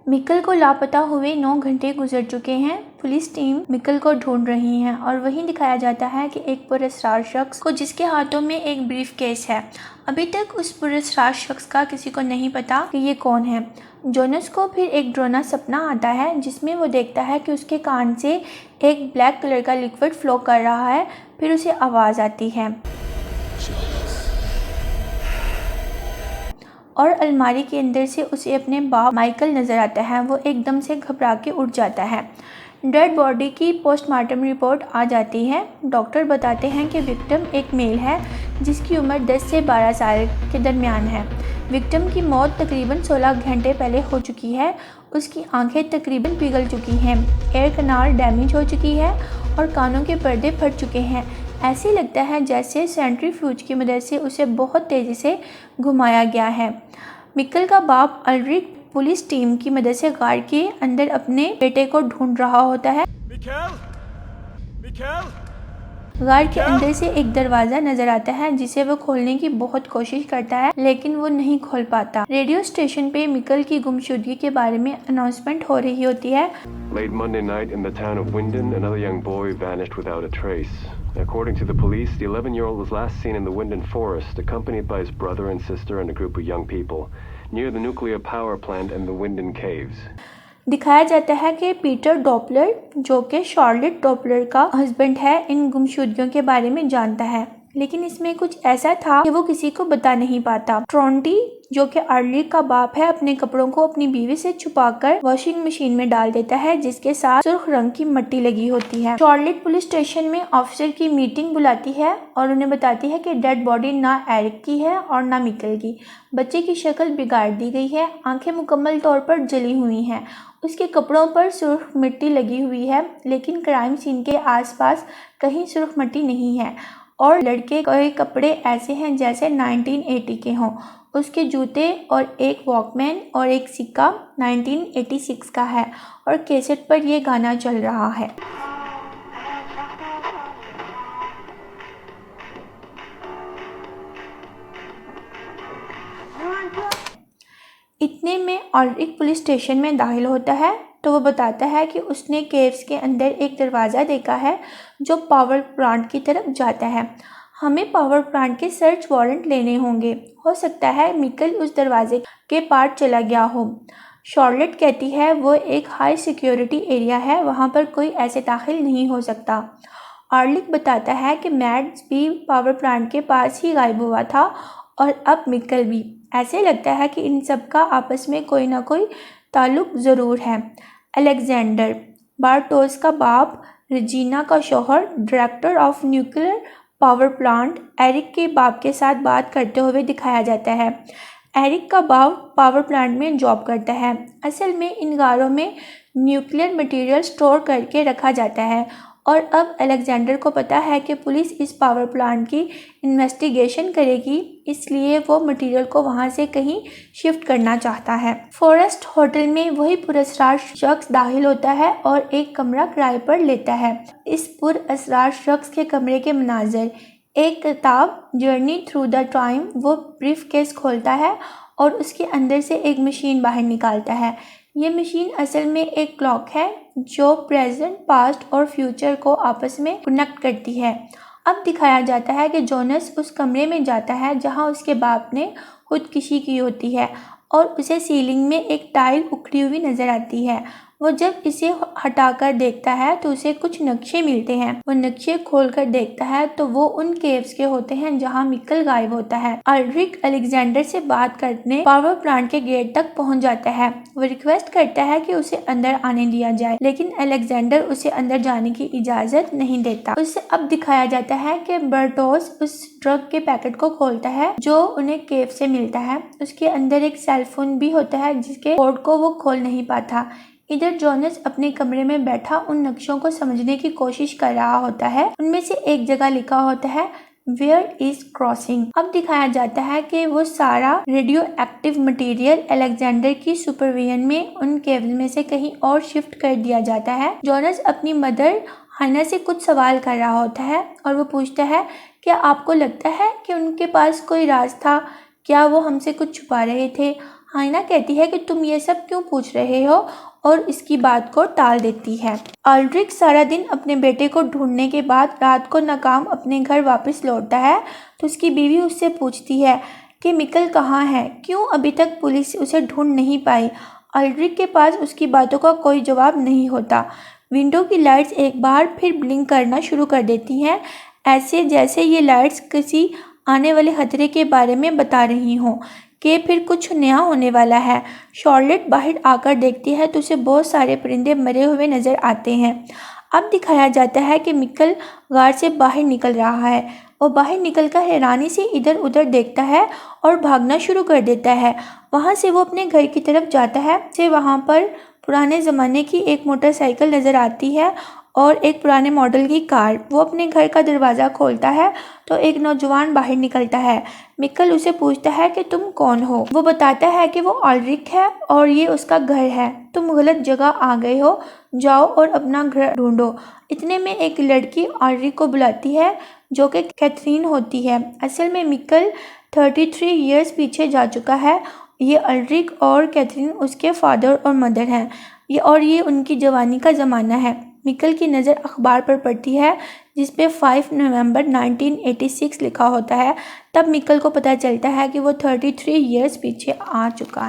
मिकल को लापता हुए 9 घंटे गुजर चुके हैं। पुलिस टीम मिकल को ढूंढ रही है और वहीं दिखाया जाता है कि एक पुरस्कार शख्स को जिसके हाथों में एक ब्रीफ केस है। अभी तक उस पुरस्कार शख्स का किसी को नहीं पता कि ये कौन है। जोनस को फिर एक डरावना सपना आता है जिसमें वो देखता है कि उसके कान से एक ब्लैक कलर का लिक्विड फ्लो कर रहा है। फिर उसे आवाज़ आती है और अलमारी के अंदर से उसे अपने बाप माइकल नज़र आता है। वो एकदम से घबरा के उठ जाता है। डेड बॉडी की पोस्टमार्टम रिपोर्ट आ जाती है। डॉक्टर बताते हैं कि विक्टिम एक मेल है जिसकी उम्र 10 से 12 साल के दरमियान है। विक्टिम की मौत तकरीबन 16 घंटे पहले हो चुकी है। उसकी आंखें तकरीबन पिघल चुकी हैं, एयर कनाल डैमेज हो चुकी है और कानों के पर्दे फट चुके हैं। ऐसे लगता है जैसे सेंट्रीफ्यूज की मदद से उसे बहुत तेज़ी से घुमाया गया है। मिकल का बाप अल्ड्रिक पुलिस टीम की मदद से गार्ड के अंदर अपने बेटे को ढूंढ रहा होता है। गार्ड के अंदर से एक दरवाज़ा नज़र आता है जिसे वो खोलने की बहुत कोशिश करता है लेकिन वो नहीं खोल पाता। रेडियो स्टेशन पे मिकल की गुमशुदगी के बारे में अनाउंसमेंट हो रही होती है। Late Monday night in the town of Winden, another young boy vanished without a trace. According to the police, the 11-year-old was last seen in the Winden forest, accompanied by his brother and sister and a group of young people, near the nuclear power plant and the Winden caves. दिखाया जाता है कि Peter Doppler, जो कि Charlotte Doppler का husband है, इन गुमशुदगियों के बारे में जानता है, लेकिन इसमें कुछ ऐसा था कि वो किसी को बता नहीं पाता। ट्रोंटी, जो कि अर्लिक का बाप है, अपने कपड़ों को अपनी बीवी से छुपाकर वॉशिंग मशीन में डाल देता है जिसके साथ सुर्ख रंग की मिट्टी लगी होती है। शार्लेट पुलिस स्टेशन में ऑफिसर की मीटिंग बुलाती है और उन्हें बताती है कि डेड बॉडी ना एरिक की है और ना मिकल की। बच्चे की शक्ल बिगाड़ दी गई है, आंखें मुकम्मल तौर पर जली हुई हैं, उसके कपड़ों पर सुर्ख मिट्टी लगी हुई है, लेकिन क्राइम सीन के आसपास कहीं सुर्ख मिट्टी नहीं है और लड़के के कपड़े ऐसे हैं जैसे 1980 के हों। उसके जूते और एक वॉकमैन और एक सिक्का 1986 का है और कैसेट पर यह गाना चल रहा है। इतने में ऑल्ड्रिक पुलिस स्टेशन में दाखिल होता है तो वो बताता है कि उसने केव्स के अंदर एक दरवाज़ा देखा है जो पावर प्लांट की तरफ जाता है। हमें पावर प्लांट के सर्च वारंट लेने होंगे। हो सकता है मिकल उस दरवाजे के पार चला गया हो। शार्लेट कहती है वो एक हाई सिक्योरिटी एरिया है, वहाँ पर कोई ऐसे दाखिल नहीं हो सकता। ऑल्ड्रिक बताता है कि मैड्स भी पावर प्लांट के पास ही गायब हुआ था और अब मिकल भी। ऐसे लगता है कि इन सब का आपस में कोई ना कोई ताल्लुक ज़रूर है। अलेक्जेंडर, बार्टोस का बाप, रेजिना का शौहर, director of nuclear power plant, Eric के बाप के साथ बात करते हुए दिखाया जाता है। एरिक का बाप पावर प्लांट में जॉब करता है। असल में इन गारों में न्यूक्लियर मटेरियल स्टोर करके रखा जाता है और अब अलेक्जेंडर को पता है कि पुलिस इस पावर प्लांट की इन्वेस्टिगेशन करेगी, इसलिए वो मटेरियल को वहाँ से कहीं शिफ्ट करना चाहता है। फॉरेस्ट होटल में वही पुरस्कार शख्स दाखिल होता है और एक कमरा किराए पर लेता है। इस पुरस्कार शख्स के कमरे के मनाजर, एक किताब जर्नी थ्रू द टाइम, वो ब्रीफ केस खोलता है और उसके अंदर से एक मशीन बाहर निकालता है। ये मशीन असल में एक क्लॉक है जो प्रेजेंट, पास्ट और फ्यूचर को आपस में कनेक्ट करती है। अब दिखाया जाता है कि जोनस उस कमरे में जाता है जहां उसके बाप ने खुदकुशी की होती है और उसे सीलिंग में एक टाइल उखड़ी हुई नज़र आती है। वो जब इसे हटाकर देखता है तो उसे कुछ नक्शे मिलते हैं। वो नक्शे खोलकर देखता है तो वो उन केव्स के होते हैं जहां मिकल गायब होता है। ऑल्ड्रिक अलेक्जेंडर से बात करने पावर प्लांट के गेट तक पहुंच जाता है। वो रिक्वेस्ट करता है कि उसे अंदर आने दिया जाए, लेकिन अलेक्जेंडर उसे अंदर जाने की इजाज़त नहीं देता। उससे अब दिखाया जाता है कि बर्टोस उस ड्रग के पैकेट को खोलता है जो उन्हें केव से मिलता है। उसके अंदर एक सेलफोन भी होता है जिसके कोड को वो खोल नहीं पाता। इधर जोनस अपने कमरे में बैठा उन नक्शों को समझने की कोशिश कर रहा होता है। उनमें से एक जगह लिखा होता है वेयर इज क्रॉसिंग। अब दिखाया जाता है कि वो सारा रेडियो एक्टिव मटेरियल अलेक्जेंडर की सुपरविजन में उन केव्स में से कहीं और शिफ्ट कर दिया जाता है। जोनस अपनी मदर हाना से कुछ सवाल कर रहा होता है और वो पूछता है क्या आपको लगता है कि उनके पास कोई राज था? क्या वो हमसे कुछ छुपा रहे थे? हाइना कहती है कि तुम ये सब क्यों पूछ रहे हो और इसकी बात को टाल देती है। अल्ड्रिक सारा दिन अपने बेटे को ढूंढने के बाद रात को नाकाम अपने घर वापस लौटता है तो उसकी बीवी उससे पूछती है कि मिकल कहाँ है, क्यों अभी तक पुलिस उसे ढूंढ नहीं पाई। अल्ड्रिक के पास उसकी बातों का कोई जवाब नहीं होता। विंडो की लाइट्स एक बार फिर ब्लिंक करना शुरू कर देती हैं, ऐसे जैसे ये लाइट्स किसी आने वाले खतरे के बारे में बता रही हों कि फिर कुछ नया होने वाला है। शॉर्लेट बाहर आकर देखती है तो उसे बहुत सारे परिंदे मरे हुए नजर आते हैं। अब दिखाया जाता है कि मिकल गार से बाहर निकल रहा है। वो बाहर निकलकर हैरानी से इधर उधर देखता है और भागना शुरू कर देता है। वहाँ से वो अपने घर की तरफ जाता है। से वहाँ पर पुराने ज़माने की एक मोटरसाइकिल नज़र आती है और एक पुराने मॉडल की कार। वो अपने घर का दरवाज़ा खोलता है तो एक नौजवान बाहर निकलता है। मिकल उसे पूछता है कि तुम कौन हो। वो बताता है कि वो अल्ड्रिक है और ये उसका घर है। तुम गलत जगह आ गए हो, जाओ और अपना घर ढूंढो। इतने में एक लड़की अल्ड्रिक को बुलाती है जो कि कैथरीन होती है। असल में मिकल 33 ईयर्स पीछे जा चुका है। ये अल्ड्रिक और कैथरीन उसके फादर और मदर हैं। ये उनकी जवानी का ज़माना है। मिकल की नज़र अखबार पर पड़ती है जिस पे 5 नवंबर 1986 लिखा होता है। तब मिकल को पता चलता है कि वो 33 ईयर्स पीछे आ चुका है।